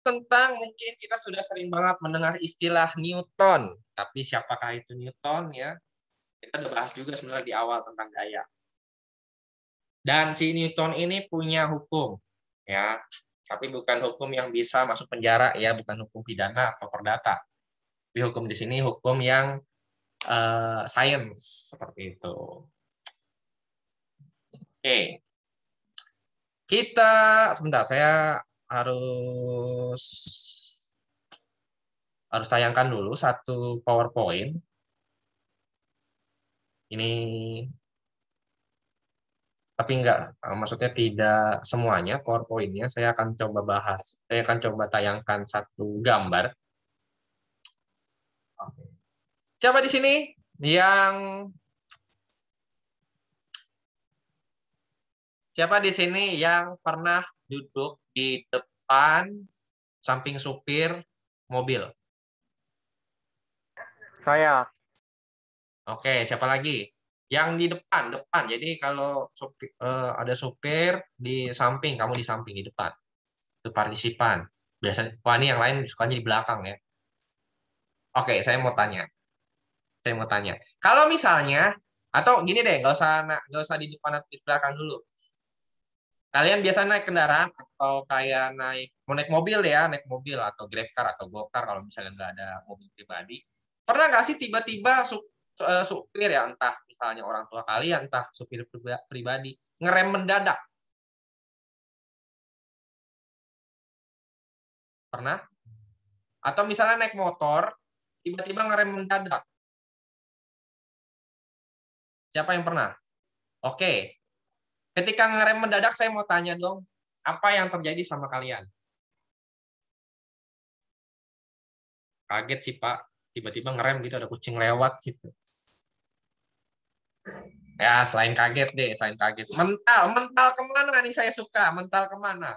tentang mungkin kita sudah sering banget mendengar istilah Newton. Tapi siapakah itu Newton ya? Kita udah bahas juga sebenarnya di awal tentang gaya. Dan si Newton ini punya hukum ya. Tapi bukan hukum yang bisa masuk penjara ya, bukan hukum pidana atau perdata. Tapi hukum di sini hukum yang sains seperti itu. Oke. Kita sebentar, saya harus tayangkan dulu satu PowerPoint. Ini tapi enggak, maksudnya tidak semuanya PowerPoint-nya. Saya akan coba bahas. Saya akan coba tayangkan satu gambar. Coba di sini yang siapa di sini yang pernah duduk di depan samping supir mobil? Saya. Oke, siapa lagi? Yang di depan. Jadi kalau ada supir di samping, kamu di samping, di depan. Itu partisipan. Biasanya, wah ini yang lain sukanya di belakang ya. Oke, saya mau tanya. Kalau misalnya, atau gini deh, nggak usah di depan atau di belakang dulu. Kalian biasa naik kendaraan atau kayak mau naik mobil ya, naik mobil atau GrabCar atau GoCar kalau misalnya nggak ada mobil pribadi. Pernah nggak sih tiba-tiba supir ya, entah misalnya orang tua kalian, entah supir pribadi, ngerem mendadak? Pernah? Atau misalnya naik motor, tiba-tiba ngerem mendadak? Siapa yang pernah? Oke. Ketika ngerem mendadak, saya mau tanya dong, apa yang terjadi sama kalian? Kaget sih, Pak. Tiba-tiba ngerem gitu, ada kucing lewat gitu. Ya, selain kaget deh, selain kaget. Mental kemana nih saya suka? Mental kemana?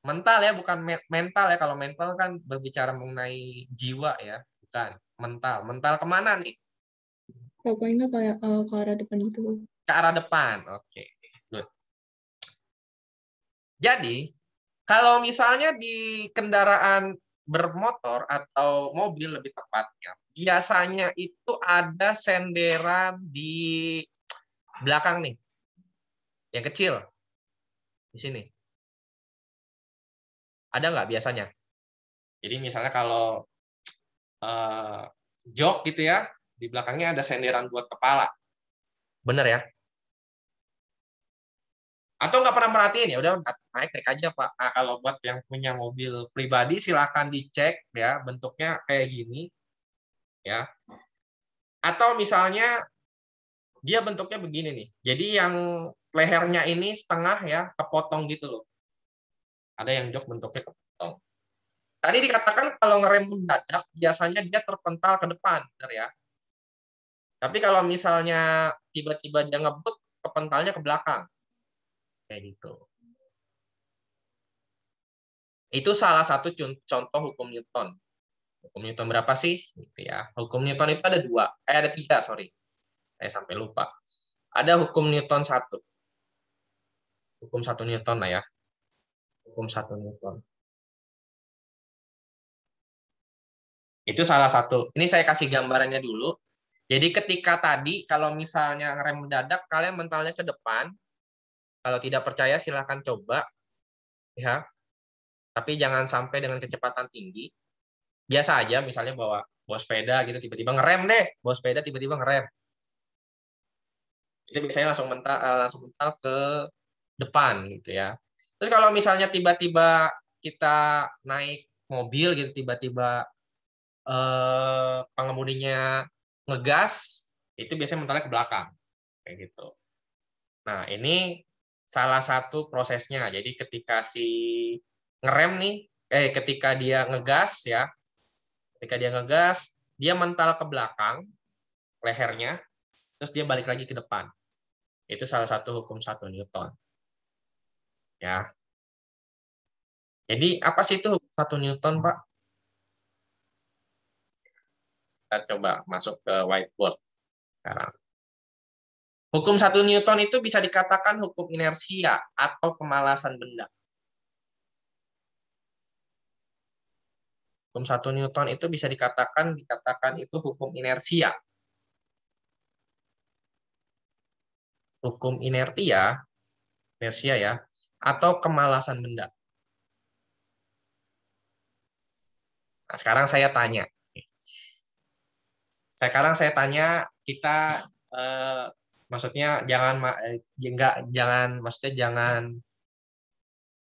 Mental ya, bukan mental ya. Kalau mental kan berbicara mengenai jiwa ya, bukan. Mental kemana nih? Pokoknya kayak ke arah depan itu. Ke arah depan, oke. Good. Jadi, kalau misalnya di kendaraan bermotor atau mobil lebih tepatnya, biasanya itu ada senderan di belakang nih, yang kecil di sini. Ada nggak biasanya? Jadi misalnya kalau jok gitu ya, di belakangnya ada senderan buat kepala. Bener ya? Atau nggak pernah merhatiin ya udah naik aja Pak. Nah, kalau buat yang punya mobil pribadi silahkan dicek ya bentuknya kayak gini ya. Atau misalnya dia bentuknya begini nih. Jadi yang lehernya ini setengah ya kepotong gitu loh. Ada yang jok bentuknya kepotong. Tadi dikatakan kalau ngerem mendadak biasanya dia terpental ke depan, benar ya. Tapi kalau misalnya tiba-tiba dia ngebut, kepentalnya ke belakang. Kayak gitu. Itu salah satu contoh hukum Newton. Hukum Newton berapa sih? Gitu ya. Hukum Newton itu ada ada tiga, sorry. Saya sampai lupa. Ada hukum Newton satu. Hukum satu Newton lah ya. Hukum satu Newton. Itu salah satu. Ini saya kasih gambarannya dulu. Jadi ketika tadi, kalau misalnya rem mendadak, kalian mentalnya ke depan. Kalau tidak percaya, silahkan coba. Ya. Tapi jangan sampai dengan kecepatan tinggi. Biasa aja, misalnya bawa sepeda gitu, tiba-tiba ngerem deh. Bawa sepeda tiba-tiba ngerem. Itu biasanya langsung mental ke depan gitu ya. Terus kalau misalnya tiba-tiba kita naik mobil gitu, tiba-tiba pengemudinya ngegas, itu biasanya mentalnya ke belakang kayak gitu. Nah, ini salah satu prosesnya. Jadi ketika si ngerem nih, ketika dia ngegas ya, dia mental ke belakang lehernya, terus dia balik lagi ke depan. Itu salah satu hukum satu Newton. Ya. Jadi apa sih itu hukum satu Newton, Pak? Kita coba masuk ke whiteboard sekarang. Hukum satu Newton itu bisa dikatakan hukum inersia atau kemalasan benda. Hukum 1 Newton itu bisa dikatakan itu hukum inersia. Hukum inersia ya, atau kemalasan benda. Nah, sekarang saya tanya. Sekarang saya tanya, kita maksudnya maksudnya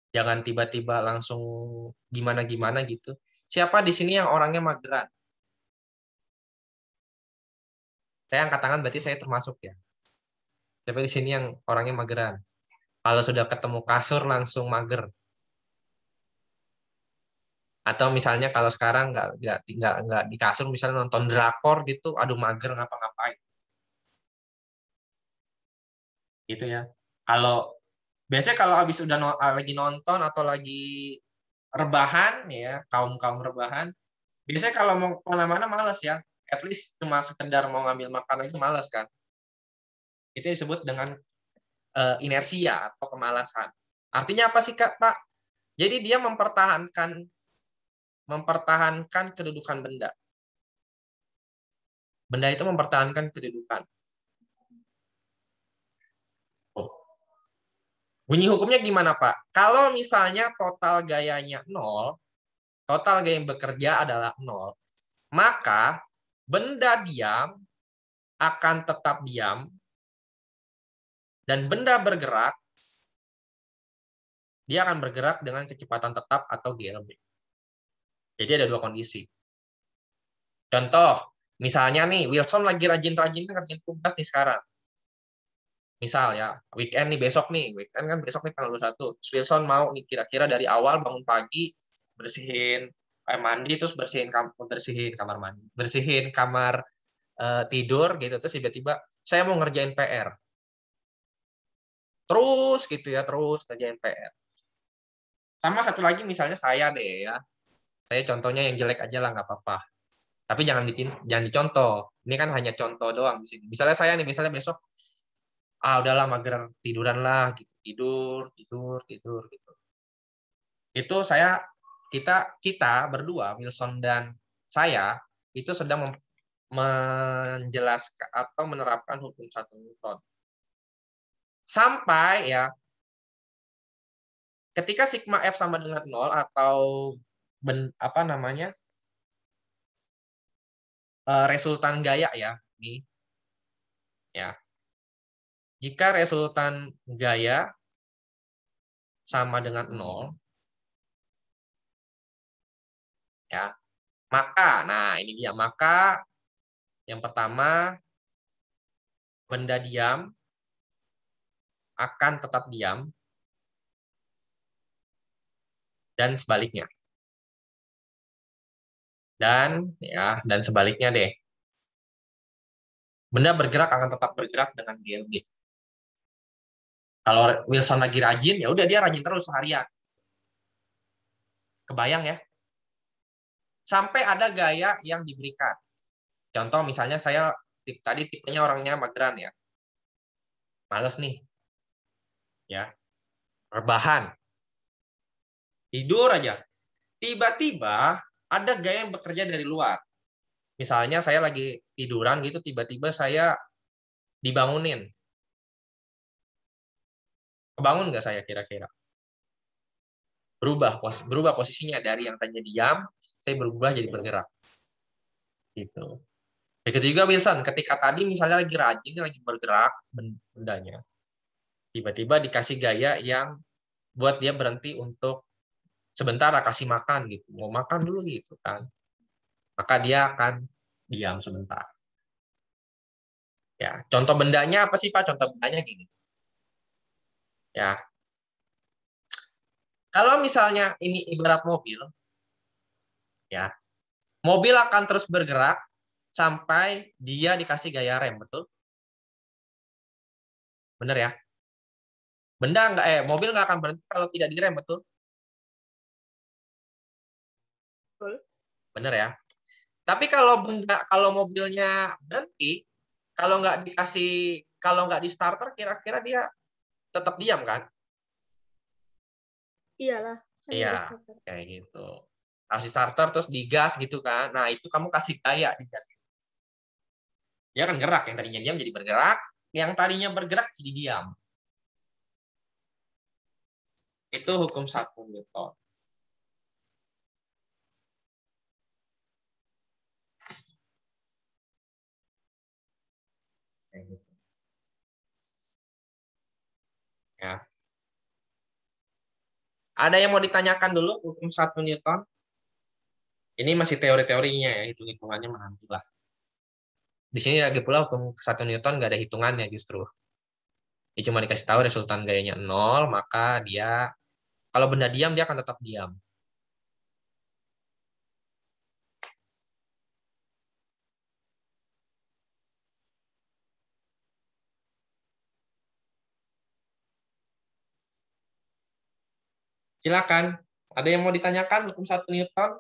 jangan tiba-tiba langsung gimana-gimana gitu. Siapa di sini yang orangnya mageran? Saya angkat tangan berarti saya termasuk ya. Siapa di sini yang orangnya mageran? Kalau sudah ketemu kasur langsung mager. Atau misalnya kalau sekarang nggak di kasur, misalnya nonton drakor gitu, aduh mager ngapa-ngapain. Gitu ya. Kalau biasanya kalau habis udah lagi nonton atau lagi rebahan ya, kaum rebahan, biasanya kalau mau kemana-mana males ya. At least cuma sekedar mau ngambil makanan itu males kan. Itu disebut dengan inersia atau kemalasan. Artinya apa sih Kak, Pak? Jadi dia mempertahankan kedudukan benda. Benda itu mempertahankan kedudukan. Oh. Bunyi hukumnya gimana, Pak? Kalau misalnya total gayanya 0, total gaya yang bekerja adalah 0, maka benda diam akan tetap diam, dan benda bergerak, dia akan bergerak dengan kecepatan tetap atau GLB. Jadi ada dua kondisi. Contoh, misalnya nih, Wilson lagi rajin-rajin ngerjain tugas nih sekarang. Misal ya, weekend kan besok nih tanggal 21. Wilson mau nih kira-kira dari awal bangun pagi, bersihin mandi, terus bersihin kamar mandi, bersihin kamar tidur gitu, terus tiba-tiba saya mau ngerjain PR. Terus gitu ya, terus ngerjain PR. Sama satu lagi misalnya saya deh ya. Saya contohnya yang jelek aja lah, nggak apa-apa. Tapi jangan dicontoh. Ini kan hanya contoh doang di sini. Misalnya saya nih, misalnya besok, udahlah mager tiduran lah, gitu. Tidur gitu. Itu kita berdua, Wilson dan saya, itu sedang menjelaskan atau menerapkan hukum 1 Newton. Sampai ya, ketika sigma F sama dengan 0 atau apa namanya? Resultan gaya ya, ini ya. Jika resultan gaya sama dengan 0 ya, nah ini dia, maka yang pertama, benda diam akan tetap diam dan sebaliknya. Dan sebaliknya deh. Benda bergerak akan tetap bergerak dengan GLB. Kalau Wilson lagi rajin, ya udah dia rajin terus seharian. Kebayang ya? Sampai ada gaya yang diberikan. Contoh misalnya saya tadi tipenya orangnya mageran ya. Males nih. Ya. Rebahan. Tidur aja. Tiba-tiba ada gaya yang bekerja dari luar. Misalnya saya lagi tiduran gitu, tiba-tiba saya dibangunin. Kebangun nggak saya kira-kira? Berubah posisinya dari yang tadinya diam, saya berubah jadi bergerak. Gitu. Begitu juga Wilson, ketika tadi misalnya lagi rajin, lagi bergerak bendanya, tiba-tiba dikasih gaya yang buat dia berhenti untuk sebentar kasih makan gitu, mau makan dulu gitu kan, maka dia akan diam sebentar. Ya, contoh bendanya apa sih Pak? Contoh bendanya gini. Ya, kalau misalnya ini ibarat mobil, ya, mobil akan terus bergerak sampai dia dikasih gaya rem, betul? Bener ya? Mobil nggak akan berhenti kalau tidak direm, betul? Betul. Bener ya? Tapi kalau mobilnya berhenti, kalau nggak di starter, kira-kira dia tetap diam kan? Iyalah, kan Iya, ada starter. kayak gitu. Harus di starter terus digas gitu kan. Nah, itu kamu kasih gaya di gas. Dia akan gerak, yang tadinya diam jadi bergerak, yang tadinya bergerak jadi diam. Itu hukum 1 Newton. Ya. Ada yang mau ditanyakan dulu hukum 1 Newton? Ini masih teori-teorinya ya, hitung-hitungannya menanti lah. Di sini lagi pula hukum 1 Newton nggak ada hitungannya justru. Dia cuma dikasih tahu resultan gayanya 0, maka dia kalau benda diam dia akan tetap diam. Silakan. Ada yang mau ditanyakan hukum 1 Newton?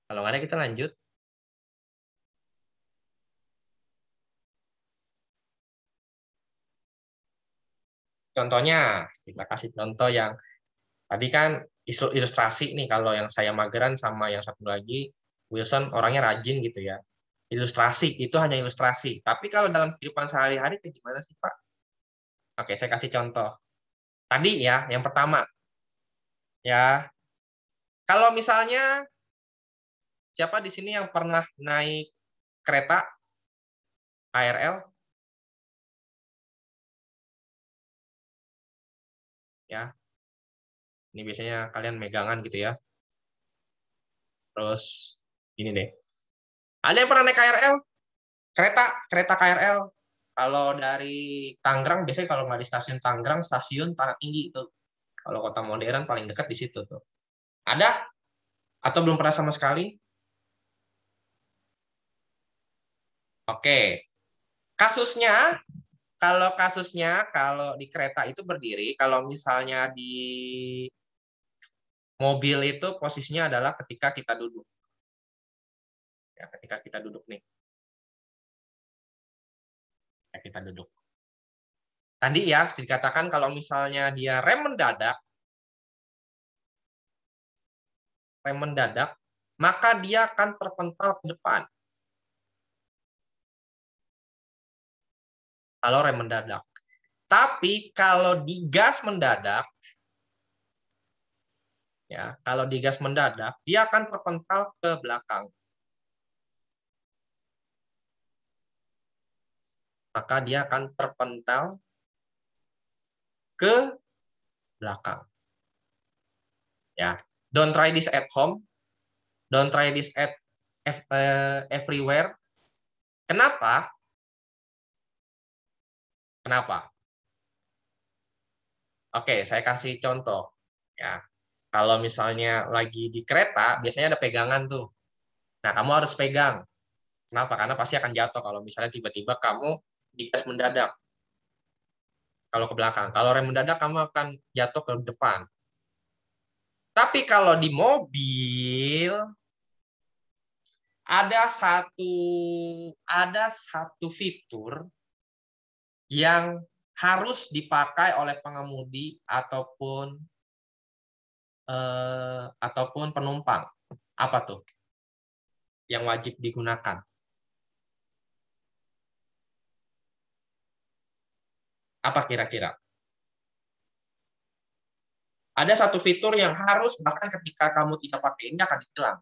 Kalau nggak ada kita lanjut. Contohnya, kita kasih contoh yang tadi kan ilustrasi nih, kalau yang saya mageran sama yang satu lagi, Wilson orangnya rajin gitu ya. Ilustrasi, itu hanya ilustrasi. Tapi kalau dalam kehidupan sehari-hari kayak gimana sih, Pak? Oke, saya kasih contoh. Tadi ya, yang pertama, ya, kalau misalnya siapa di sini yang pernah naik kereta KRL? Ya, ini biasanya kalian megangan gitu ya. Terus, ini deh. Ada yang pernah naik KRL? Kereta KRL. Kalau dari Tangerang, biasanya kalau nggak di stasiun Tangerang, stasiun Tanah Tinggi itu. Kalau kota modern paling dekat di situ tuh. Ada? Atau belum pernah sama sekali? Oke. Kasusnya, kalau di kereta itu berdiri, kalau misalnya di mobil itu posisinya adalah ketika kita duduk. Ya, ketika kita duduk nih. Ya, kita duduk. Tadi ya, dikatakan kalau misalnya dia rem mendadak, maka dia akan terpental ke depan. Kalau rem mendadak. Tapi kalau digas mendadak, ya, kalau digas mendadak, dia akan terpental ke belakang. Maka dia akan terpental ke belakang. Ya, don't try this at home, don't try this at everywhere. Kenapa? Kenapa? Oke, saya kasih contoh. Ya, kalau misalnya lagi di kereta, biasanya ada pegangan tuh. Nah, kamu harus pegang. Kenapa? Karena pasti akan jatuh kalau misalnya tiba-tiba kamu digas mendadak. Kalau ke belakang. Kalau rem mendadak, kamu akan jatuh ke depan. Tapi kalau di mobil, ada satu ada satu fitur yang harus dipakai oleh pengemudi ataupun penumpang. Apa tuh yang wajib digunakan? Apa kira-kira? Ada satu fitur yang harus bahkan ketika kamu tidak pakai ini akan hilang.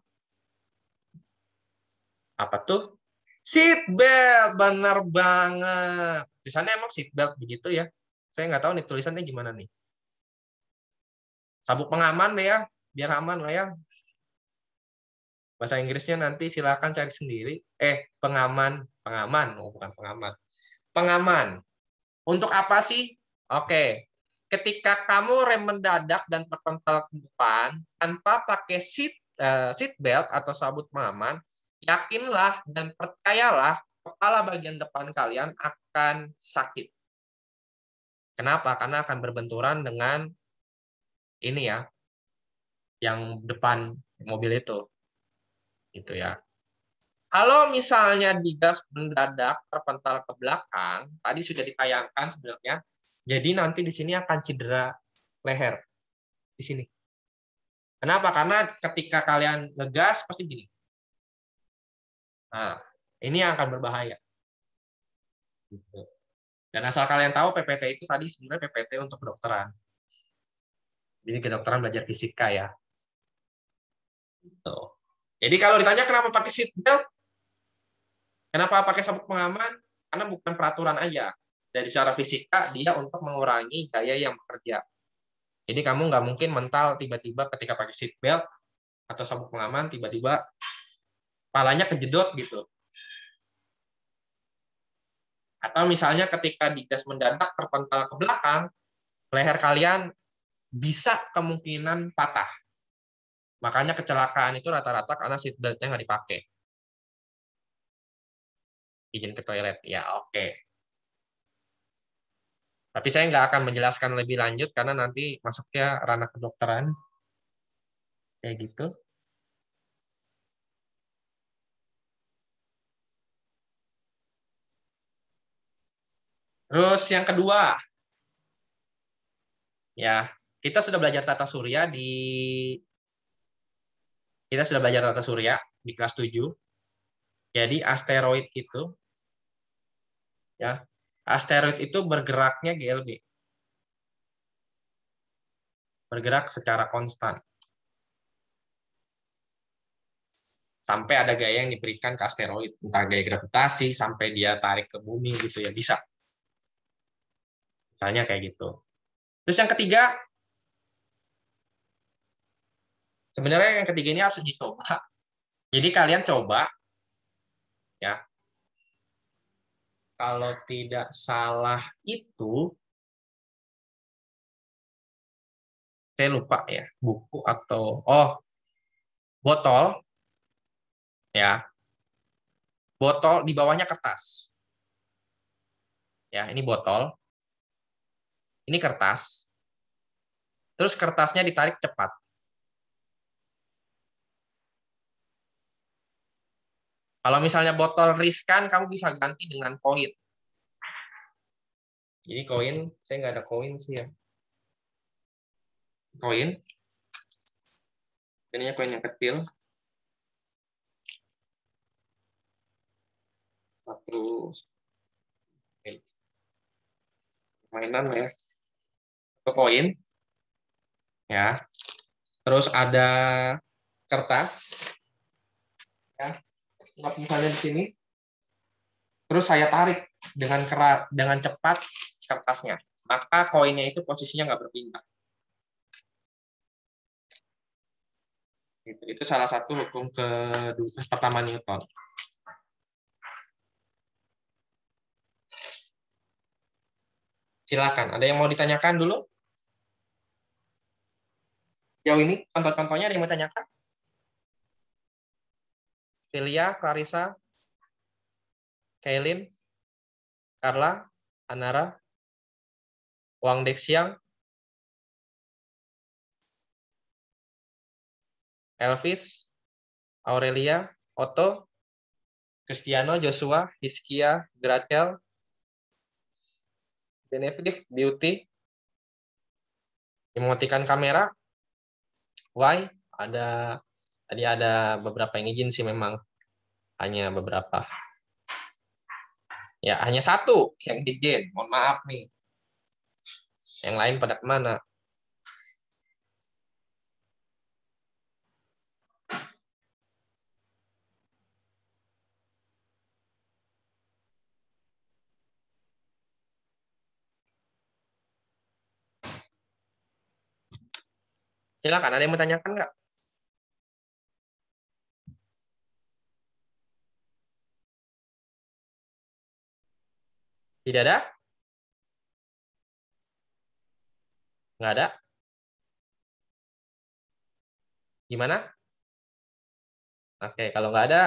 Apa tuh? Seat belt, benar banget. Tulisannya emang seat belt begitu ya? Saya nggak tahu nih tulisannya gimana nih. Sabuk pengaman deh ya, biar aman lah ya. Bahasa Inggrisnya nanti silakan cari sendiri. Pengaman, pengaman, oh bukan pengaman. Pengaman. Untuk apa sih? Oke. Ketika kamu rem mendadak dan terpental ke depan tanpa pakai seat belt atau sabuk pengaman, yakinlah dan percayalah kepala bagian depan kalian akan sakit. Kenapa? Karena akan berbenturan dengan ini ya, yang depan mobil itu. Itu ya. Kalau misalnya digas mendadak terpental ke belakang, tadi sudah ditayangkan sebenarnya. Jadi nanti di sini akan cedera leher di sini. Kenapa? Karena ketika kalian ngegas pasti gini. Nah, ini yang akan berbahaya. Gitu. Dan asal kalian tahu PPT itu tadi sebenarnya PPT untuk kedokteran. Jadi kedokteran belajar fisika ya. Gitu. Jadi kalau ditanya kenapa pakai seat belt, kenapa pakai sabuk pengaman? Karena bukan peraturan aja. Dari secara fisika dia untuk mengurangi gaya yang bekerja. Jadi kamu nggak mungkin mental tiba-tiba ketika pakai seat belt atau sabuk pengaman tiba-tiba palanya kejedot gitu. Atau misalnya ketika digas mendadak terpental ke belakang, leher kalian bisa kemungkinan patah. Makanya kecelakaan itu rata-rata karena seat belt-nya nggak dipakai. Izin ke toilet. Ya, oke. Tapi saya nggak akan menjelaskan lebih lanjut karena nanti masuknya ranah kedokteran. Kayak gitu. Terus yang kedua, ya kita sudah belajar tata surya di kelas 7. Jadi ya asteroid itu bergeraknya GLB, bergerak secara konstan sampai ada gaya yang diberikan ke asteroid, entah gaya gravitasi sampai dia tarik ke bumi gitu ya bisa. Misalnya kayak gitu. Terus yang ketiga, sebenarnya yang ketiga ini harus dicoba. Jadi kalian coba ya, kalau tidak salah itu saya lupa ya, buku atau botol ya. Botol di bawahnya kertas. Ya, ini botol. Ini kertas. Terus kertasnya ditarik cepat. Kalau misalnya botol riskan, kamu bisa ganti dengan koin. Jadi koin, saya nggak ada koin sih ya. Koin, ininya koin yang kecil. Terus mainan ya. Itu koin, ya. Terus ada kertas, ya. Misalnya di sini. Terus saya tarik dengan cepat kertasnya. Maka koinnya itu posisinya nggak berpindah. Itu salah satu hukum pertama Newton. Silakan. Ada yang mau ditanyakan dulu? Jauh ini contoh-contohnya ada yang mau tanyakan? Filia, Clarissa, Kailin, Carla, Anara, Wang Dexiang, Elvis, Aurelia, Otto, Cristiano, Joshua, Hiskia, Grachel, Benefit, Beauty, mematikan kamera, Why? Tadi ada beberapa yang izin sih memang, hanya beberapa. Ya, hanya satu yang izin. Mohon maaf nih. Yang lain pada kemana? Silakan, ada yang mau tanyakan nggak? Tidak ada? Nggak ada? Gimana? Oke, kalau nggak ada,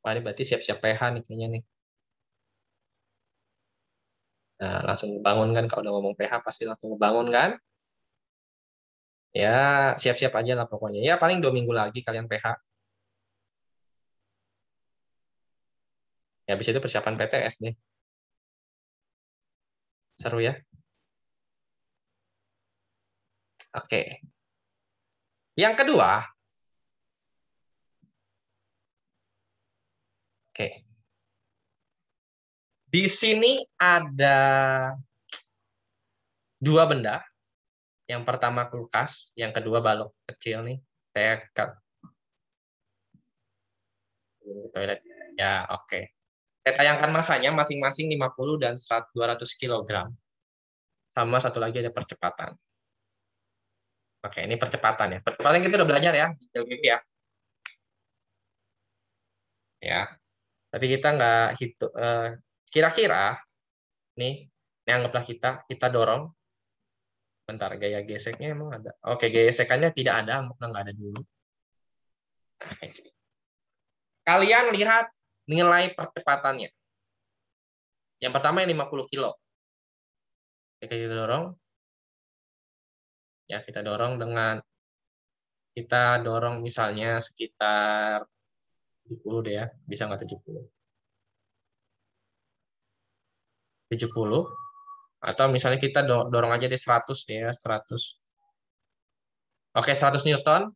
wah ini berarti siap-siap PH nih kayaknya nih. Nah, langsung bangun kan kalau udah ngomong PH pasti langsung bangun kan? Ya, siap-siap aja lah pokoknya. Ya, paling 2 minggu lagi kalian PH. Ya, habis itu persiapan PTS nih. Seru ya. Oke. Yang kedua, oke. Di sini ada dua benda. Yang pertama kulkas, yang kedua balok kecil nih. Saya cut toilet. Ya, oke. Saya tayangkan masanya masing-masing 50 dan 200 kg. Sama satu lagi ada percepatan. Oke, ini percepatan ya. Percepatan kita udah belajar ya di LPP ya. Ya, tapi kita nggak hitung. Kira-kira nih, ini anggaplah kita dorong. Bentar, gaya geseknya emang ada. Oke, gesekannya tidak ada, anggaplah nggak ada dulu. Kalian lihat nilai percepatannya. Yang pertama yang 50 kilo. Oke, kita dorong. Ya, kita dorong misalnya sekitar 70 deh ya. Bisa nggak 70? 70. Atau misalnya kita dorong aja di 100 deh ya, 100. Oke, 100 Newton.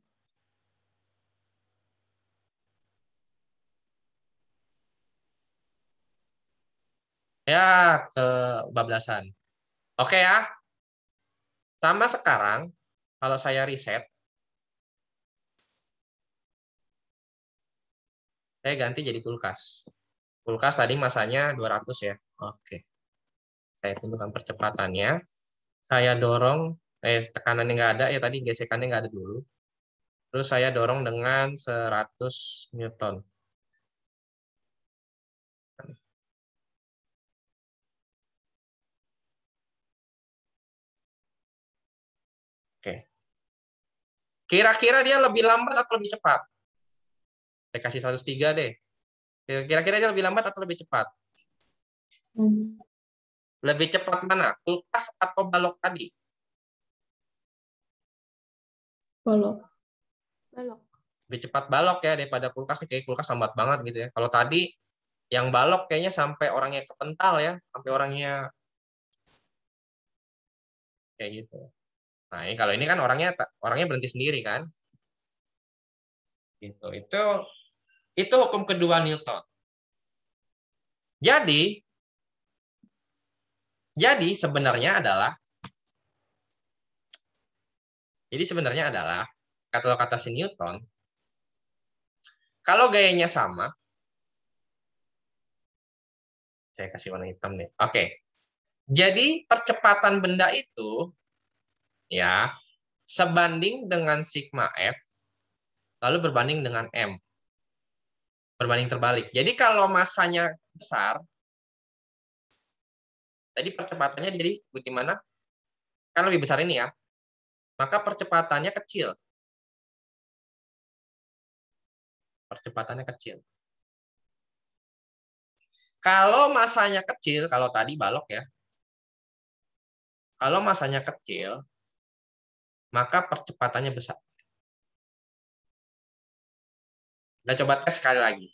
Ya, kebablasan. Oke ya, sama sekarang, kalau saya riset, saya ganti jadi kulkas. Kulkas tadi masanya 200 ya. Oke, saya tentukan percepatannya. Saya dorong, tekanannya nggak ada, ya tadi gesekannya nggak ada dulu. Terus saya dorong dengan 100 Newton. Oke. Kira-kira dia lebih lambat atau lebih cepat? Saya kasih 103 deh. Kira-kira dia lebih lambat atau lebih cepat? Lebih cepat mana? Kulkas atau balok tadi? Balok. Balok. Lebih cepat balok ya daripada kulkas. Kayak kulkas lambat banget gitu ya. Kalau tadi yang balok kayaknya sampai orangnya kepental ya. Sampai kayak gitu. Nah, ini kalau ini kan orangnya berhenti sendiri kan? Gitu. Itu hukum kedua Newton. Jadi sebenarnya adalah kalau kata si Newton, kalau gayanya sama, saya kasih warna hitam nih. Oke. Jadi percepatan benda itu ya sebanding dengan sigma F lalu berbanding dengan M. Berbanding terbalik. Jadi kalau masanya besar, tadi percepatannya jadi bagaimana? Kan lebih besar ini ya. Maka percepatannya kecil. Percepatannya kecil. Kalau masanya kecil, kalau tadi balok ya. Kalau masanya kecil, maka percepatannya besar. Kita coba tes sekali lagi.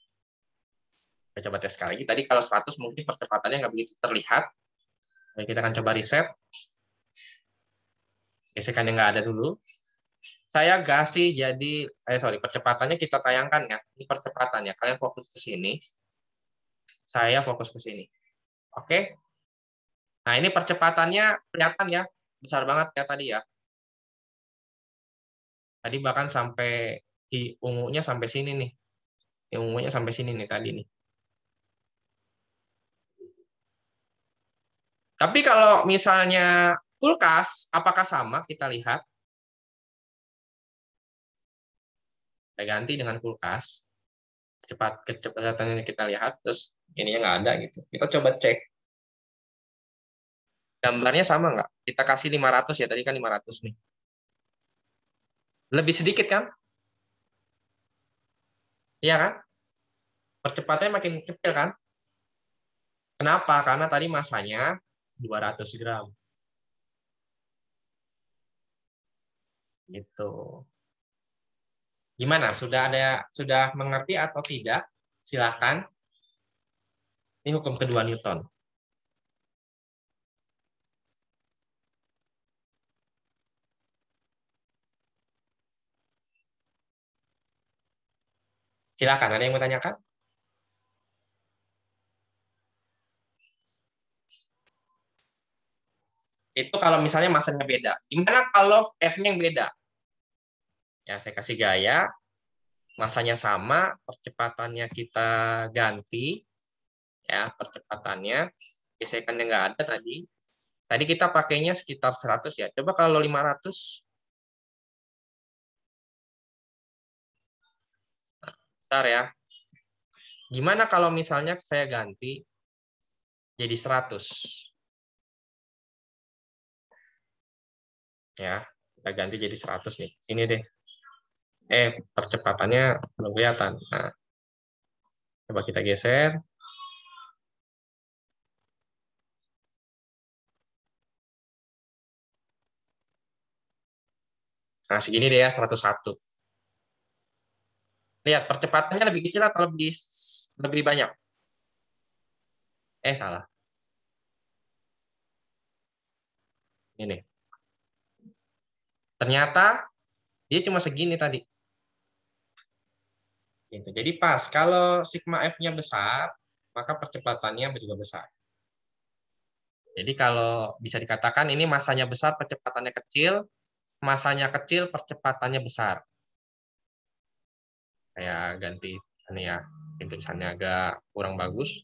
Tadi kalau 100 mungkin percepatannya nggak begitu terlihat. Jadi kita akan coba reset. Gesekannya nggak ada dulu. Saya kasih jadi, percepatannya kita tayangkan ya. Ini percepatannya. Kalian fokus ke sini. Saya fokus ke sini. Oke. Nah, ini percepatannya kelihatan ya. Besar banget ya tadi ya. Tadi bahkan sampai di ungunya sampai sini nih. Di ungunya sampai sini nih tadi nih. Tapi kalau misalnya kulkas, apakah sama? Kita lihat. Kita ganti dengan kulkas. Kecepatannya kita lihat, terus ininya nggak ada gitu. Kita coba cek. Gambarnya sama nggak? Kita kasih 500 ya, tadi kan 500 nih. Lebih sedikit kan? Iya kan? Percepatannya makin kecil kan? Kenapa? Karena tadi masanya 200 gram. Gitu. Gimana? Sudah mengerti atau tidak? Silakan. Ini hukum kedua Newton. Silakan, ada yang mau tanyakan? Itu kalau misalnya masanya beda. Gimana kalau F-nya yang beda? Ya, saya kasih gaya, masanya sama, percepatannya kita ganti, ya, percepatannya. Gesekannya nggak ada tadi. Tadi kita pakainya sekitar 100 ya. Coba kalau 500, bentar ya. Gimana kalau misalnya saya ganti jadi 100? Ya, kita ganti jadi 100 nih. Ini deh. Percepatannya belum kelihatan. Nah, coba kita geser. Nah, segini deh ya, 101. Lihat, percepatannya lebih kecil atau lebih banyak? Salah. Ini. Ternyata dia cuma segini tadi. Gitu. Jadi pas, kalau sigma F-nya besar, maka percepatannya juga besar. Jadi kalau bisa dikatakan ini masanya besar, percepatannya kecil, masanya kecil, percepatannya besar. Saya ganti ini ya, tulisannya agak kurang bagus.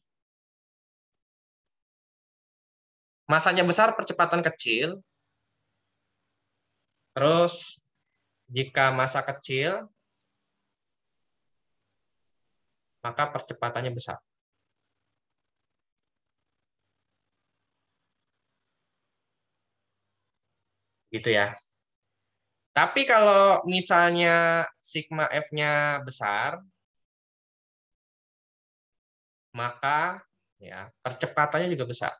Masanya besar, percepatan kecil. Terus jika masa kecil, maka percepatannya besar. Gitu ya. Tapi kalau misalnya sigma F-nya besar, maka ya percepatannya juga besar.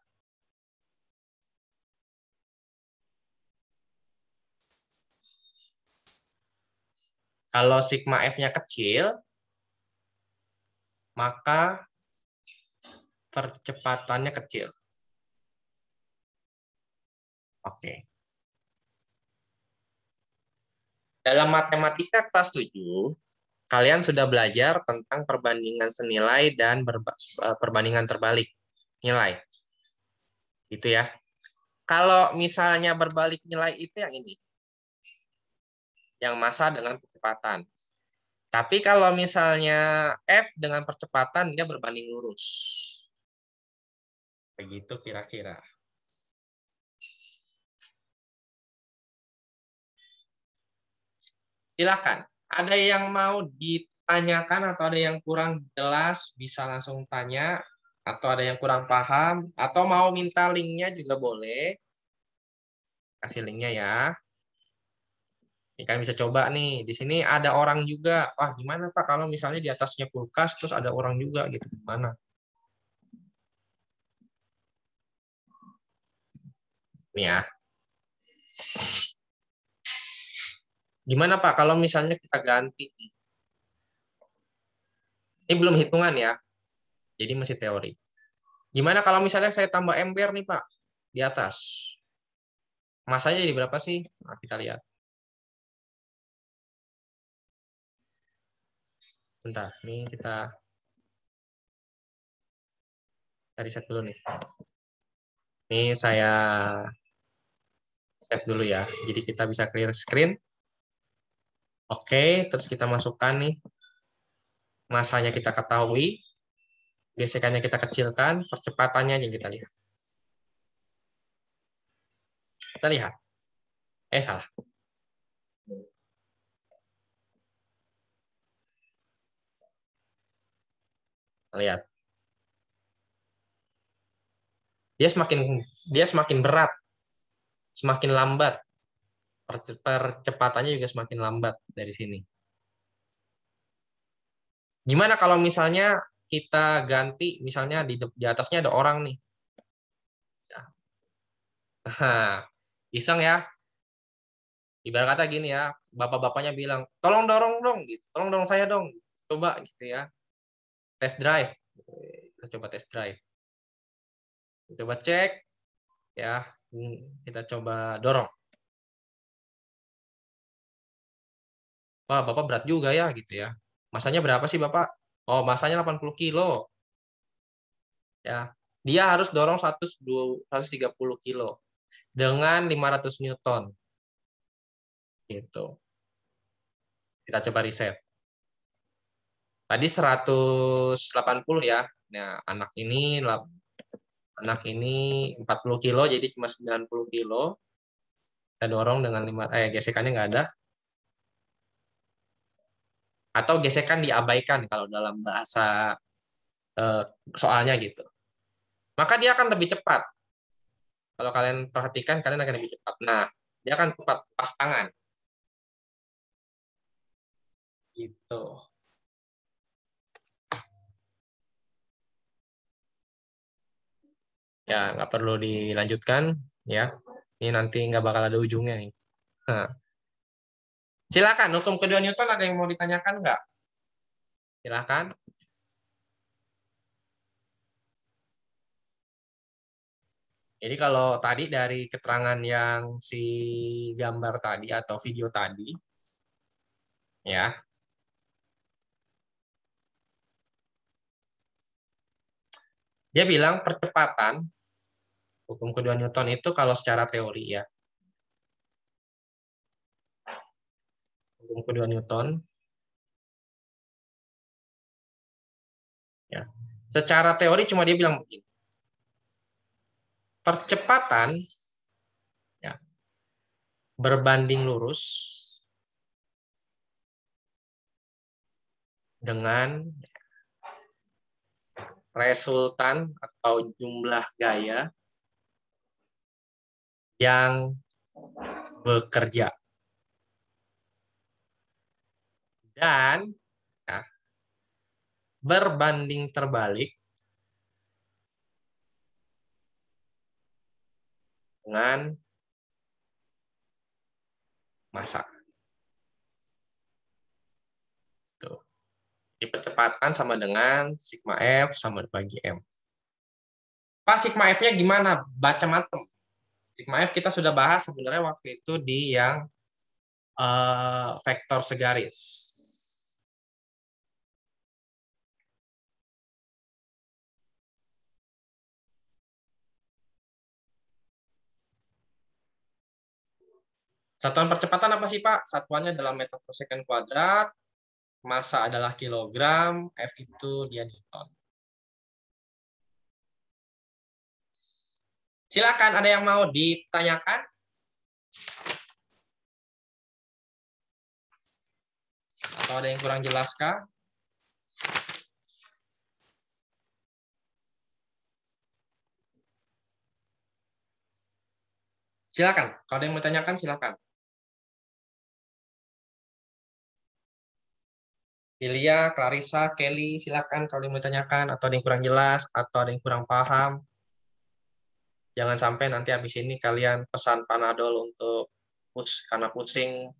Kalau sigma F-nya kecil, maka percepatannya kecil. Oke. Dalam matematika kelas 7, kalian sudah belajar tentang perbandingan senilai dan perbandingan terbalik nilai. Gitu ya. Kalau misalnya berbalik nilai itu yang ini. Yang massa dengan percepatan. Tapi kalau misalnya F dengan percepatan, dia berbanding lurus. Begitu kira-kira. Silakan. Ada yang mau ditanyakan atau ada yang kurang jelas, bisa langsung tanya. Atau ada yang kurang paham, atau mau minta linknya juga boleh. Kasih linknya ya. Ini kalian bisa coba nih. Di sini ada orang juga. Wah, gimana Pak kalau misalnya di atasnya kulkas, terus ada orang juga gitu. Gimana? Nih ya. Gimana Pak kalau misalnya kita ganti? Ini belum hitungan ya. Jadi masih teori. Gimana kalau misalnya saya tambah ember nih Pak di atas? Masanya jadi berapa sih? Nah, kita lihat. Bentar, ini kita cari set dulu nih. Ini saya save dulu ya. Jadi kita bisa clear screen. Oke, terus kita masukkan nih. Masanya kita ketahui. Gesekannya kita kecilkan. Percepatannya yang kita lihat. Kita lihat. Salah. Lihat. Dia semakin berat. Semakin lambat. Percepatannya juga semakin lambat dari sini. Gimana kalau misalnya kita ganti, misalnya di atasnya ada orang nih. Nah, iseng ya. Ibarat kata gini ya, bapak-bapaknya bilang, tolong dorong dong, gitu. Tolong dorong saya dong. Coba gitu ya. Test drive. Kita coba test drive. Coba cek ya. Kita coba dorong. Wah, Bapak berat juga ya gitu ya. Masanya berapa sih Bapak? Oh, masanya 80 kilo. Ya. Dia harus dorong 130 kilo dengan 500 Newton. Gitu. Kita coba riset. Tadi 180 ya. Nah, anak ini 40 kilo jadi cuma 90 kilo. Kita dorong dengan gesekannya nggak ada. Atau gesekan diabaikan kalau dalam bahasa eh, soalnya gitu. Maka dia akan lebih cepat. Kalau kalian perhatikan, kalian akan lebih cepat. Nah, dia akan cepat pas tangan. Gitu. Ya, nggak perlu dilanjutkan. Ya, ini nanti nggak bakal ada ujungnya nih. Nah, silakan, hukum kedua Newton ada yang mau ditanyakan nggak? Silakan. Jadi kalau tadi dari keterangan yang si gambar tadi atau video tadi, ya, dia bilang percepatan hukum kedua Newton itu kalau secara teori ya, hukum kedua Newton, ya, secara teori cuma dia bilang begini, percepatan ya, berbanding lurus dengan resultan atau jumlah gaya yang bekerja. Dan ya, berbanding terbalik dengan massa. Tuh. Di percepatan sama dengan sigma F sama bagi M. Pak, sigma F-nya gimana? Baca matem. Sigma F kita sudah bahas sebenarnya waktu itu di yang vektor segaris. Satuan percepatan apa sih, Pak? Satuannya adalah meter per second kuadrat, massa adalah kilogram, F itu dia Newton. Silakan, ada yang mau ditanyakan? Atau ada yang kurang jelas kah? Silakan, kalau ada yang mau tanyakan silakan. Ilia, Clarissa, Kelly, silakan kalau ada yang mau tanyakan, atau ada yang kurang jelas, atau ada yang kurang paham. Jangan sampai nanti habis ini kalian pesan Panadol untuk karena pusing.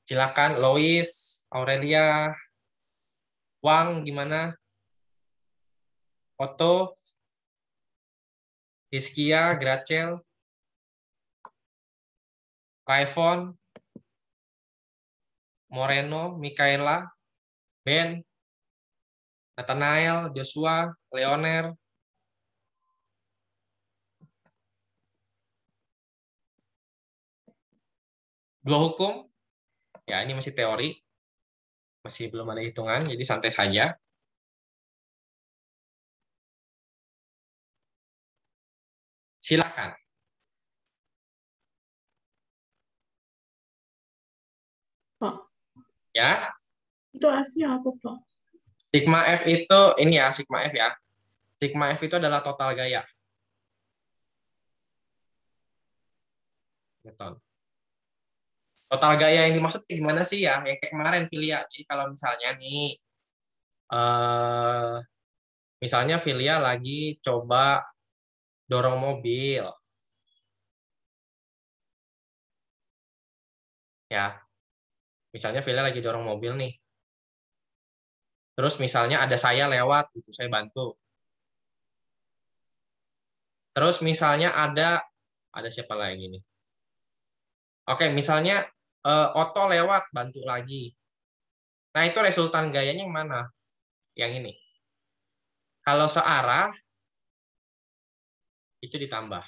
Silakan, Lois, Aurelia, Wang, gimana? Otto, Rizkia, Gracel, Raifon, Moreno, Mikaela, Ben, Nathanael, Joshua, Leoner. Dua hukum, ya ini masih teori, masih belum ada hitungan, jadi santai saja. Silakan. Pak, Ya, itu F-nya apa, Pak? sigma F itu ini ya, sigma F ya. Sigma F itu adalah total gaya. Newton. Total gaya yang dimaksud gimana sih ya? Yang kayak kemarin Filia. Jadi kalau misalnya nih, eh, misalnya Filia lagi coba dorong mobil, ya. Misalnya Filia lagi dorong mobil nih. Terus misalnya ada saya lewat, gitu, saya bantu. Terus misalnya ada siapa lagi nih? Oke, misalnya Oto lewat, bantu lagi. Nah, itu resultan gayanya yang mana? Yang ini. Kalau searah, itu ditambah.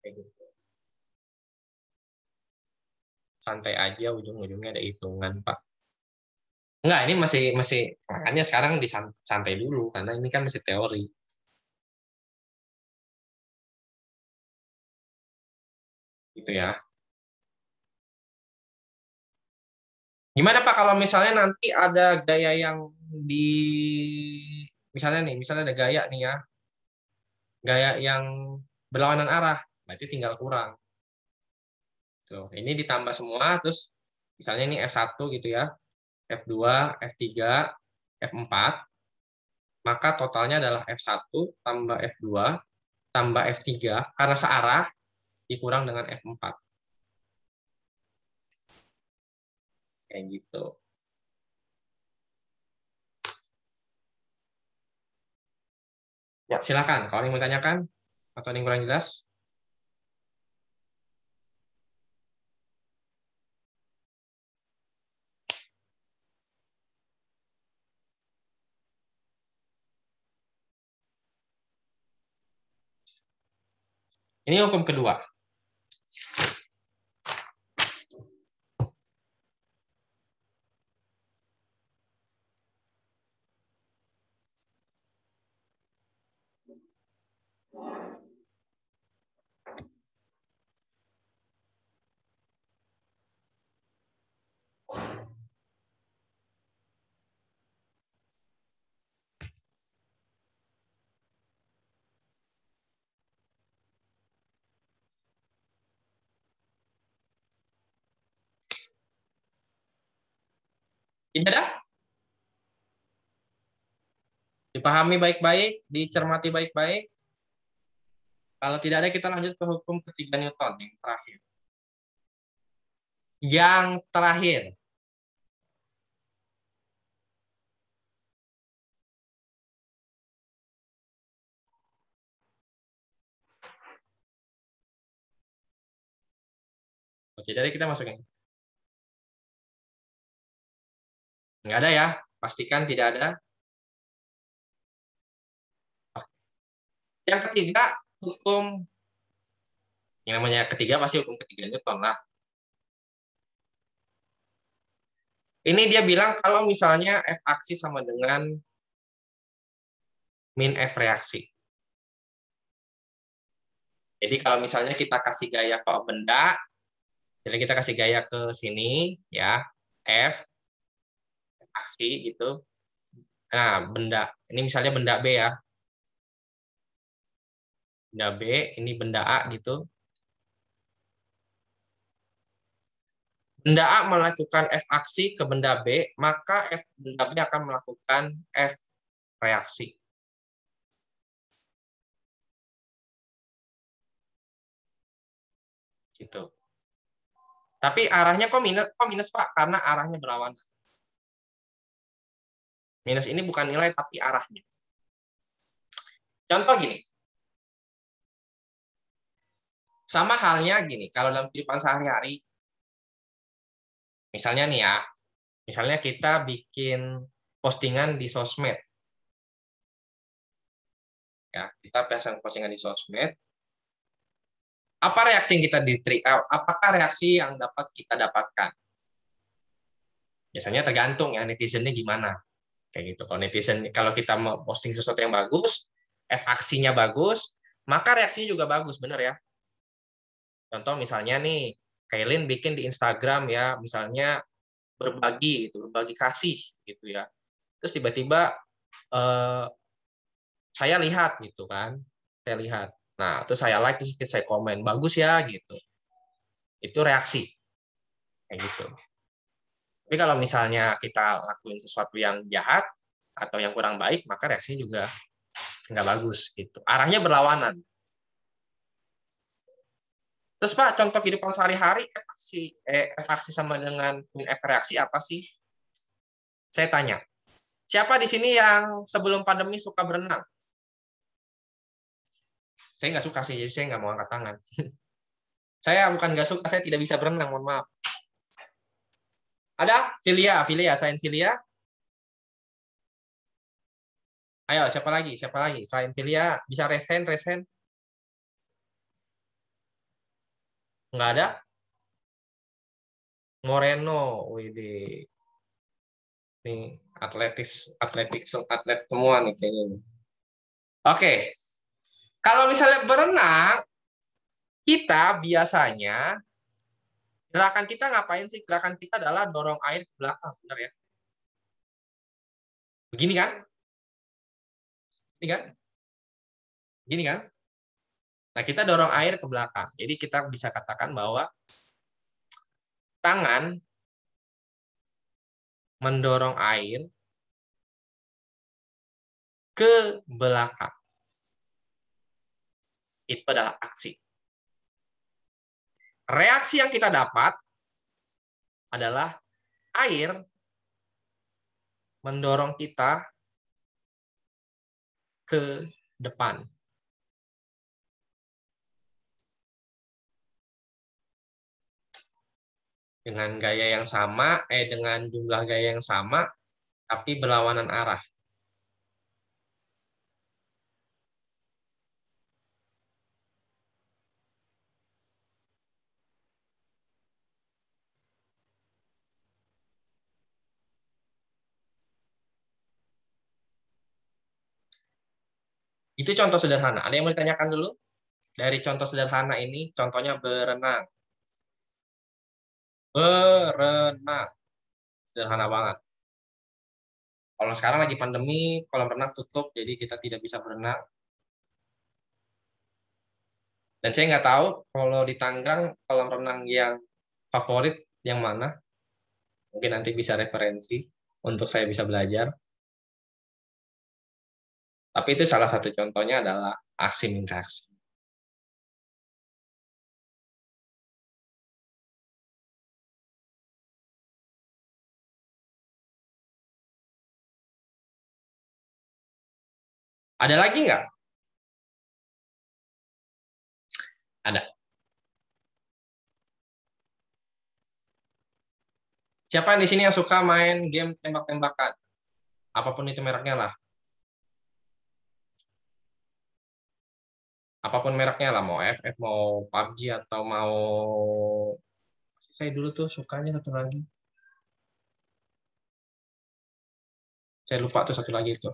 Kayak gitu. Santai aja, ujung-ujungnya ada hitungan, Pak. Enggak, ini masih masih makanya sekarang disantai dulu karena ini kan masih teori gitu ya. Gimana Pak kalau misalnya nanti ada gaya yang di misalnya ada gaya nih ya, gaya yang berlawanan arah, berarti tinggal kurang. Tuh, ini ditambah semua terus misalnya ini F1 gitu ya, F2, F3, F4, maka totalnya adalah F1 tambah F2 tambah F3 karena searah dikurang dengan F4. Kayak gitu. Ya, silakan. Kalau yang mau tanyakan atau yang kurang jelas, ini hukum kedua. Tidak ada? Dipahami baik-baik, dicermati baik-baik. Kalau tidak ada, kita lanjut ke hukum ketiga Newton, yang terakhir. Yang terakhir. Oke, jadi kita masukin. Nggak ada ya? Pastikan tidak ada. Yang ketiga, hukum. Yang namanya ketiga pasti hukum ketiga Newton lah. Ini dia bilang kalau misalnya F aksi sama dengan min F reaksi. Jadi kalau misalnya kita kasih gaya ke benda, jadi kita kasih gaya ke sini, ya, F aksi gitu. Nah, benda ini misalnya benda B ya, benda B, ini benda A gitu. Benda A melakukan F aksi ke benda B, maka F benda B akan melakukan F reaksi. Gitu. Tapi arahnya kok minus Pak? Karena arahnya berlawanan. Minus ini bukan nilai tapi arahnya. Contoh gini. Sama halnya gini, kalau dalam kehidupan sehari-hari, misalnya nih ya, misalnya kita bikin postingan di sosmed. Ya, kita pasang postingan di sosmed. Apa reaksi yang apakah reaksi yang dapat kita dapatkan? Biasanya tergantung ya netizennya gimana. Kayak gitu. Kalau kita mau posting sesuatu yang bagus, aksinya bagus, maka reaksinya juga bagus, benar ya? Contoh misalnya nih, Kailin bikin di Instagram ya, misalnya berbagi gitu, berbagi kasih gitu ya. Terus tiba-tiba eh, saya lihat gitu kan, saya lihat. Nah, terus saya like, terus saya komen, bagus ya gitu. Itu reaksi kayak gitu. Tapi kalau misalnya kita lakuin sesuatu yang jahat atau yang kurang baik, maka reaksinya juga nggak bagus gitu. Arahnya berlawanan. Terus Pak, contoh kehidupan sehari-hari, F aksi sama dengan F reaksi apa sih? Saya tanya. Siapa di sini yang sebelum pandemi suka berenang? Saya nggak suka sih, jadi saya nggak mau angkat tangan. Saya bukan nggak suka, saya tidak bisa berenang, mohon maaf. Ada? Filia, selain Filia. Ayo, siapa lagi? Siapa lagi? Selain Filia, bisa raise hand. Nggak ada? Moreno, wih, nih atlet semua nih kayaknya. Oke, kalau misalnya berenang, kita biasanya gerakan kita ngapain sih? Gerakan kita adalah dorong air ke belakang, benar ya? Begini kan? Ini kan? Gini kan? Nah, kita dorong air ke belakang. Jadi kita bisa katakan bahwa tangan mendorong air ke belakang. Itu adalah aksi. Reaksi yang kita dapat adalah air mendorong kita ke depan. Dengan gaya yang sama, dengan jumlah gaya yang sama, tapi berlawanan arah. Itu contoh sederhana. Ada yang mau ditanyakan dulu? Dari contoh sederhana ini, contohnya berenang. Berenang. Sederhana banget. Kalau sekarang lagi pandemi, kolam renang tutup, jadi kita tidak bisa berenang. Dan saya nggak tahu kalau di Tangerang kolam renang yang favorit yang mana. Mungkin nanti bisa referensi untuk saya bisa belajar. Tapi itu salah satu contohnya adalah aksi minta aksi. Ada lagi nggak? Ada. Siapa di sini yang suka main game tembak-tembakan? Apapun itu mereknya lah. Apapun mereknya lah, mau FF, mau PUBG, atau mau... Saya dulu tuh sukanya satu lagi. Saya lupa tuh satu lagi itu.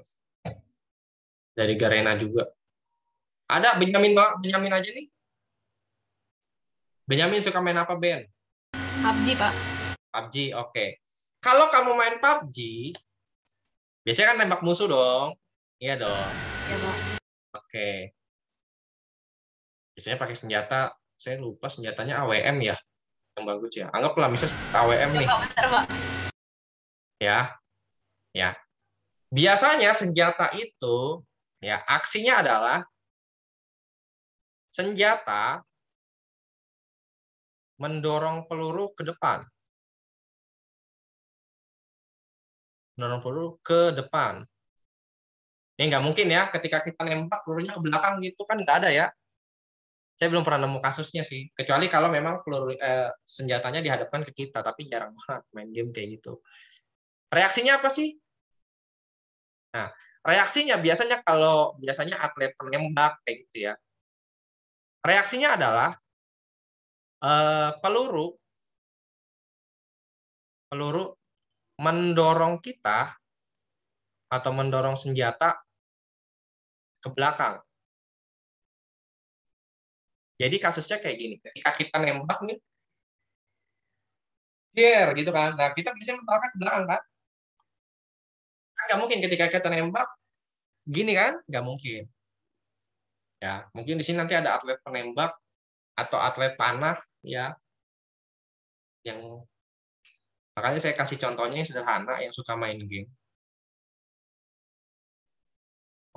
Dari Garena juga. Ada Benyamin aja nih. Benyamin suka main apa, Ben? PUBG, Pak. PUBG, oke. Kalau kamu main PUBG, biasanya kan nembak musuh dong. Iya dong. Ya, Pak. Oke. Biasanya pakai senjata, saya lupa senjatanya AWM ya. Yang bagus ya. Anggaplah misalnya AWM Ya, nih. Pak, benar, Pak. Ya. Ya. Biasanya senjata itu ya aksinya adalah senjata mendorong peluru ke depan. Mendorong peluru ke depan. Ya nggak mungkin ya ketika kita nembak pelurunya ke belakang gitu kan nggak ada ya. Saya belum pernah nemu kasusnya sih. Kecuali kalau memang peluru senjatanya dihadapkan ke kita, tapi jarang banget main game kayak gitu. Reaksinya apa sih? Nah, reaksinya biasanya atlet penembak kayak gitu ya. Reaksinya adalah peluru mendorong kita atau mendorong senjata ke belakang. Jadi kasusnya kayak gini, ketika kita nembak nih, gitu kan. Nah, kita bisa menembakkan ke belakang kan? Kan nggak mungkin ketika kita nembak gini kan? Nggak mungkin. Ya, mungkin di sini nanti ada atlet penembak atau atlet panah ya, yang makanya saya kasih contohnya yang sederhana yang suka main game.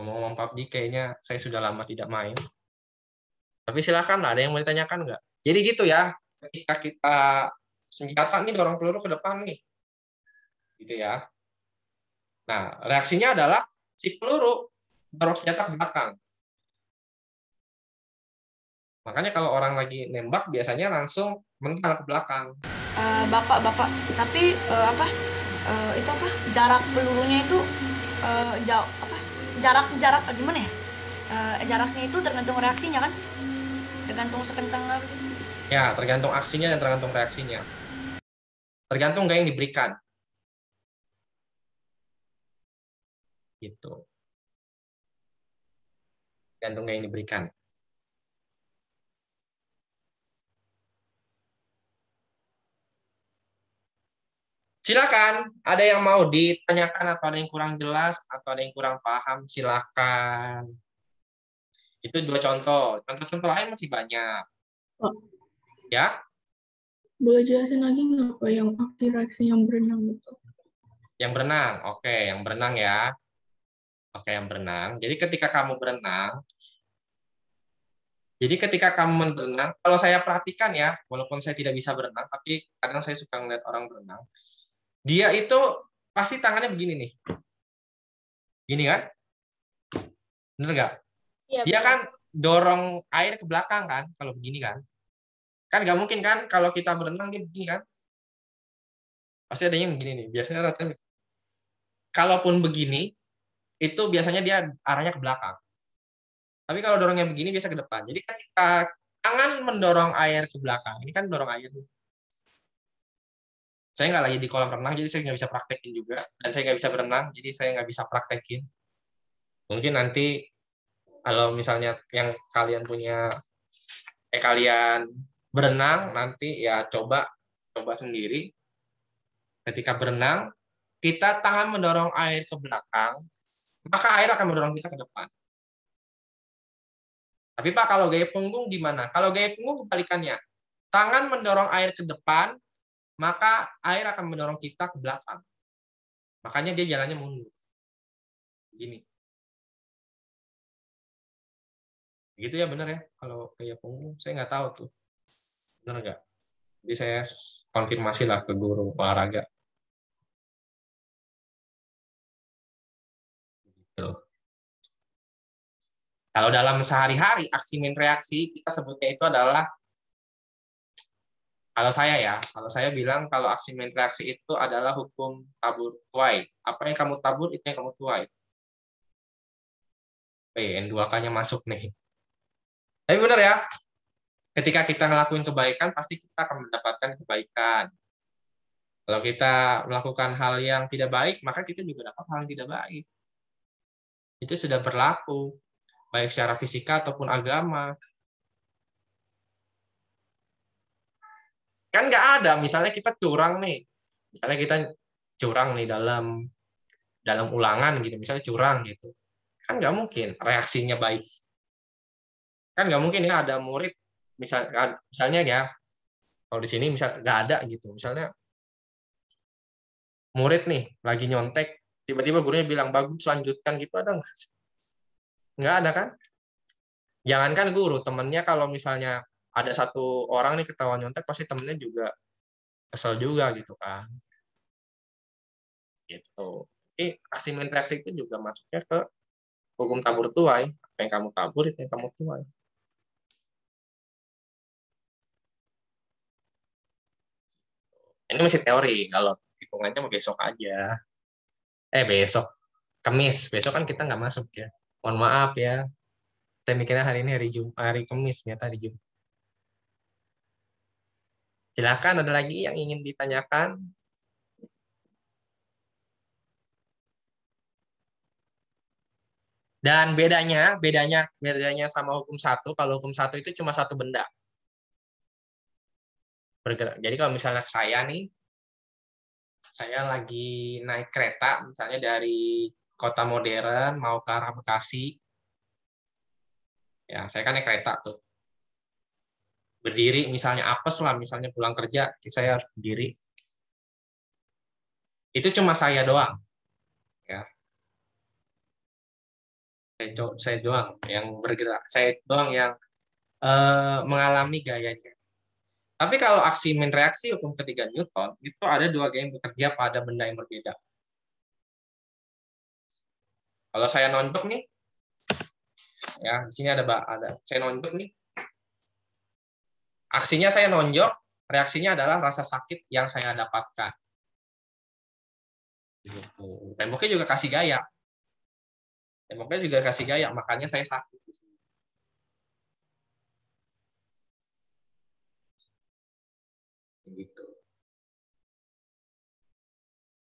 Ngomong-ngomong PUBG kayaknya saya sudah lama tidak main. Tapi silakan lah, ada yang mau ditanyakan nggak? Jadi gitu ya, ketika kita senjata nih dorong peluru ke depan nih. Gitu ya. Nah, reaksinya adalah si peluru dorong senjata ke belakang. Makanya kalau orang lagi nembak biasanya langsung mental ke belakang. Bapak, tapi apa? Itu apa? Jarak pelurunya itu jauh apa? Jarak gimana ya? Jaraknya itu tergantung reaksinya kan? Tergantung sekencang apa? Ya, tergantung aksinya dan tergantung reaksinya. Tergantung gaya yang diberikan. Gitu. Tergantung gaya yang diberikan. Silakan, ada yang mau ditanyakan atau ada yang kurang jelas atau ada yang kurang paham, silakan. Itu dua contoh. Contoh-contoh lain masih banyak. Pak, Ya, boleh jelasin lagi nggak Pak yang aksi reaksi yang berenang itu? yang berenang. Oke, yang berenang ya. Oke, yang berenang. Jadi ketika kamu berenang, kalau saya perhatikan ya, walaupun saya tidak bisa berenang, tapi kadang saya suka ngeliat orang berenang. Dia itu pasti tangannya begini nih. Gini kan? Bener nggak? Iya, Dia kan dorong air ke belakang kan, kalau begini kan. Kan nggak mungkin kan kalau kita berenang dia begini kan. Pasti ada yang begini nih. Biasanya rata-rata kalaupun begini, itu biasanya dia arahnya ke belakang. Tapi kalau dorongnya begini biasa ke depan. Jadi ketika tangan mendorong air ke belakang, ini kan dorong air. Saya nggak lagi di kolam renang, jadi saya nggak bisa praktekin juga. Dan saya nggak bisa berenang, jadi saya nggak bisa praktekin. Mungkin nanti kalau misalnya yang kalian berenang, nanti ya coba sendiri. Ketika berenang, kita tangan mendorong air ke belakang, maka air akan mendorong kita ke depan. Tapi Pak, kalau gaya punggung gimana? Kalau gaya punggung kebalikannya. Tangan mendorong air ke depan, maka air akan mendorong kita ke belakang. Makanya dia jalannya mundur. Gini. Gitu ya, benar ya? Kalau gaya punggung, saya nggak tahu tuh. Benar nggak? Jadi saya konfirmasi lah ke guru olahraga. Gitu. Kalau dalam sehari-hari, aksi main reaksi, kita sebutnya itu adalah, kalau saya bilang kalau aksi main reaksi itu adalah hukum tabur tuai. Apa yang kamu tabur, itu yang kamu tuai. N2K-nya masuk nih. Tapi benar ya, ketika kita ngelakuin kebaikan, pasti kita akan mendapatkan kebaikan. Kalau kita melakukan hal yang tidak baik, maka kita juga dapat hal yang tidak baik. Itu sudah berlaku, baik secara fisika ataupun agama. Kan nggak ada, misalnya kita curang nih. Misalnya kita curang nih dalam ulangan gitu, misalnya curang gitu. Kan nggak mungkin reaksinya baik. Kan nggak mungkin ya ada murid, misalnya ya, kalau di sini misal nggak ada gitu. Misalnya murid nih lagi nyontek, tiba-tiba gurunya bilang bagus lanjutkan gitu, ada nggak? Nggak ada kan? Jangankan guru, temennya kalau misalnya ada satu orang nih ketahuan nyontek, pasti temennya juga kesel juga gitu kan. Gitu. Jadi aksi main reaksi itu juga masuknya ke hukum tabur tuai. Apa yang kamu tabur itu yang kamu tuai. Ini masih teori. Kalau hitungannya mau besok aja. Besok. Kamis. Besok kan kita nggak masuk ya. Mohon maaf ya. Saya mikirnya hari ini hari Kamis, ternyata hari Jumat. Silakan, ada lagi yang ingin ditanyakan? Dan bedanya sama hukum satu, kalau hukum satu itu cuma satu benda bergerak. Jadi kalau misalnya saya lagi naik kereta, misalnya dari Kota Modern mau ke arah Bekasi, ya saya kan naik kereta tuh. Berdiri, misalnya apes lah, misalnya pulang kerja, saya harus berdiri. Itu cuma saya doang, ya. Saya doang yang bergerak, saya doang yang mengalami gayanya. Tapi kalau aksi main reaksi hukum ketiga Newton, itu ada dua gaya yang bekerja pada benda yang berbeda. Kalau saya nonjok nih, ya di sini ada saya nonjok nih. Aksinya saya nonjok, reaksinya adalah rasa sakit yang saya dapatkan. Gitu. Temboknya juga kasih gaya. Temboknya juga kasih gaya, makanya saya sakit. Gitu.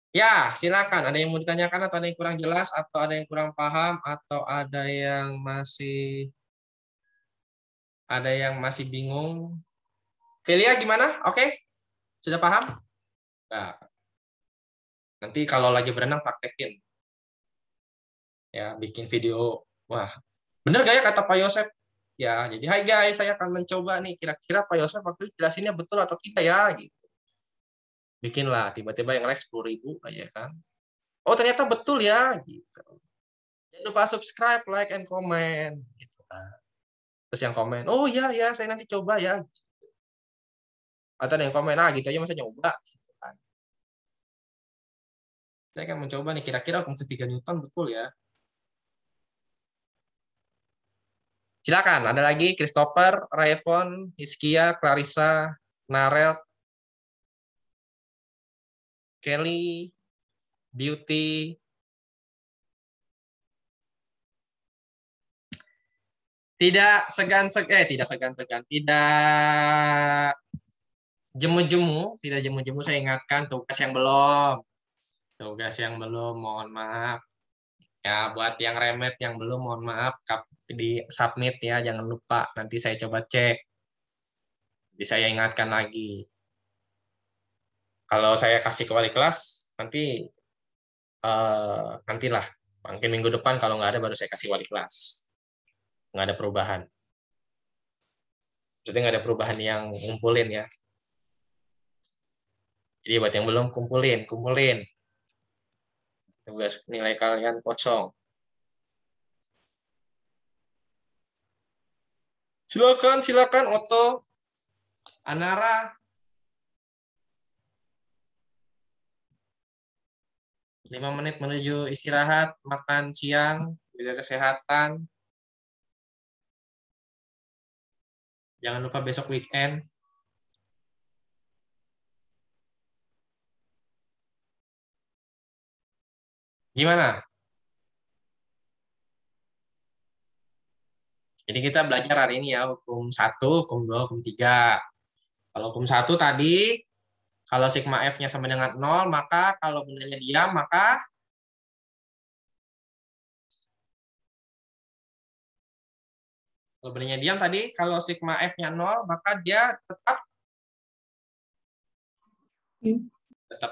Ya, silakan. Ada yang mau ditanyakan atau ada yang kurang jelas atau ada yang kurang paham atau ada yang masih bingung. Velia gimana? Oke? Sudah paham? Nah, nanti kalau lagi berenang praktekin. Ya, bikin video. Wah, bener gak ya kata Pak Yosef? Ya, jadi hai guys, saya akan mencoba nih. Kira-kira Pak Yosef waktu jelasinnya betul atau tidak ya? Gitu. Bikinlah, tiba-tiba yang like 10.000 aja kan. Oh, ternyata betul ya. Gitu. Jangan lupa subscribe, like, and comment. Gitu kan. Terus yang komen, oh iya ya, saya nanti coba ya. Atau ada yang komen, gitu aja masa nyoba. Gitu kan. Saya akan mencoba nih, kira-kira untuk 3 Newton betul ya. Silakan, ada lagi Christopher, Raevon, Hiskia, Clarissa, Narel, Kelly, Beauty. Tidak segan-segan, tidak jemu-jemu saya ingatkan tugas yang belum. Tugas yang belum, mohon maaf. Ya, buat yang remet yang belum, mohon maaf, di submit ya, jangan lupa. Nanti saya coba cek. Jadi saya ingatkan lagi. Kalau saya kasih ke wali kelas, nantilah. Mungkin minggu depan kalau nggak ada, baru saya kasih wali kelas. Nggak ada perubahan. Jadi nggak ada perubahan yang ngumpulin ya. Jadi buat yang belum, kumpulin. Tugas nilai kalian kosong. Silakan Otto, Anara. 5 menit menuju istirahat, makan siang, jaga kesehatan. Jangan lupa besok weekend. Gimana? Jadi kita belajar hari ini ya, hukum 1, hukum 2, hukum 3. Kalau hukum 1 tadi, kalau sigma F-nya sama dengan 0, maka kalau bendanya diam, maka kalau bendanya diam tadi, kalau sigma F-nya 0, maka dia tetap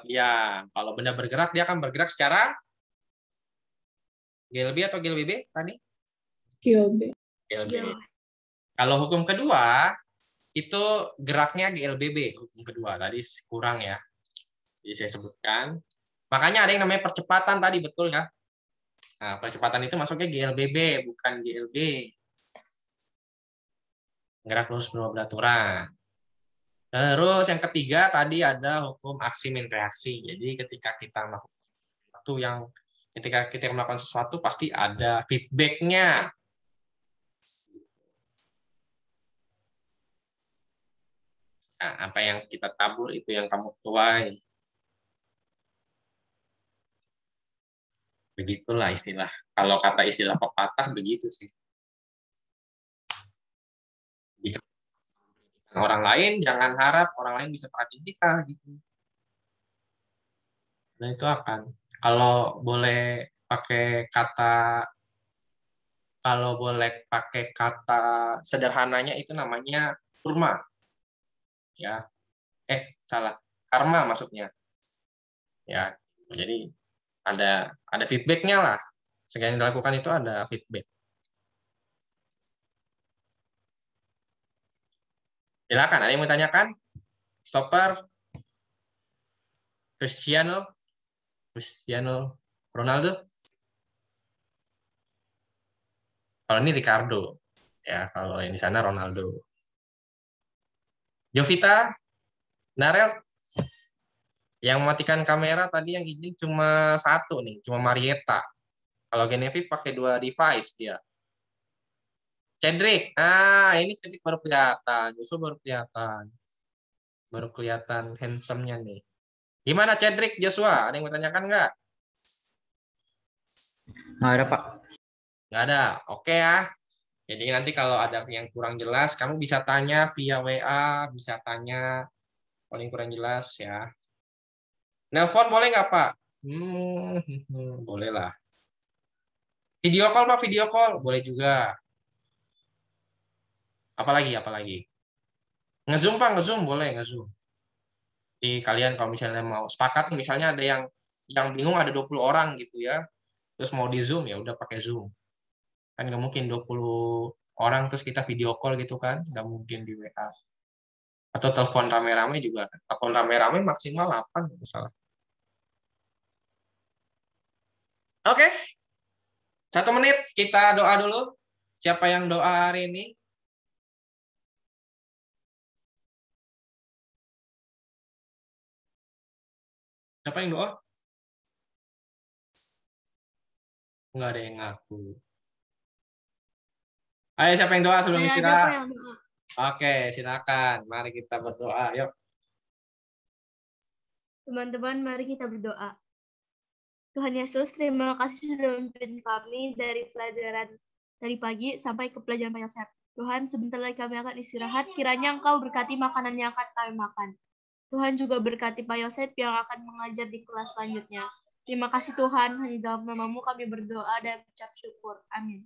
diam. Kalau benda bergerak, dia akan bergerak secara GLB atau GLBB tadi? GLB. Kalau hukum kedua, itu geraknya GLBB. Hukum kedua, tadi kurang ya. Jadi saya sebutkan. Makanya ada yang namanya percepatan tadi, betul ya? Nah, percepatan itu masuknya GLBB, bukan GLB. Gerak lurus berubah beraturan. Terus yang ketiga tadi ada hukum aksi min reaksi. Jadi ketika kita melakukan sesuatu pasti ada feedbacknya. Nah, apa yang kita tabur itu yang kamu tuai. Begitulah istilah. Kalau kata istilah pepatah begitu sih. Jika orang lain, jangan harap orang lain bisa perhatiin kita gitu. Nah itu akan. Kalau boleh pakai kata sederhananya itu namanya kurma. Ya. Salah. Karma maksudnya. Ya. Jadi ada feedbacknya lah. Segala yang dilakukan itu ada feedback. Silakan, ada yang mau tanyakan? Stopper, Cristiano Ronaldo. Kalau ini Ricardo, ya kalau yang di sana Ronaldo. Jovita, Narel, yang mematikan kamera tadi yang izin cuma 1 nih, cuma Marietta. Kalau Genevieve pakai 2 device dia. Cedric, ini Cedric baru kelihatan, Joshua baru kelihatan. Baru kelihatan handsome-nya nih. Gimana Cedric, Joshua? Ada yang mau tanyakan nggak? Nggak ada, Pak. Nggak ada. Oke ya. Jadi nanti kalau ada yang kurang jelas, kamu bisa tanya via WA, bisa tanya kalau yang kurang jelas ya. Nelpon boleh nggak, Pak? Boleh lah. Video call, Pak, video call. Boleh juga. Apalagi? Nge-zoom, Pak, nge-zoom. Boleh, nge-zoom. Jadi kalian kalau misalnya mau sepakat, misalnya ada yang bingung ada 20 orang gitu ya. Terus mau di Zoom, ya udah pakai Zoom. Kan nggak mungkin 20 orang terus kita video call gitu kan. Nggak mungkin di WA. Atau telepon rame-rame juga. Telepon rame-rame maksimal 8 misalnya. Oke. 1 menit kita doa dulu. Siapa yang doa hari ini? Siapa yang doa? Nggak ada yang ngaku. Ayo siapa yang doa sebelum istirahat? Oke, silakan. Mari kita berdoa. Yuk. Teman-teman, mari kita berdoa. Tuhan Yesus, terima kasih sudah memimpin kami dari pelajaran dari pagi sampai ke pelajaran Pak Yosef. Tuhan, sebentar lagi kami akan istirahat. Kiranya Engkau berkati makanan yang akan kami makan. Tuhan juga berkati Pak Yosef yang akan mengajar di kelas selanjutnya. Terima kasih Tuhan, hanya dalam nama-Mu kami berdoa dan mengucap syukur. Amin.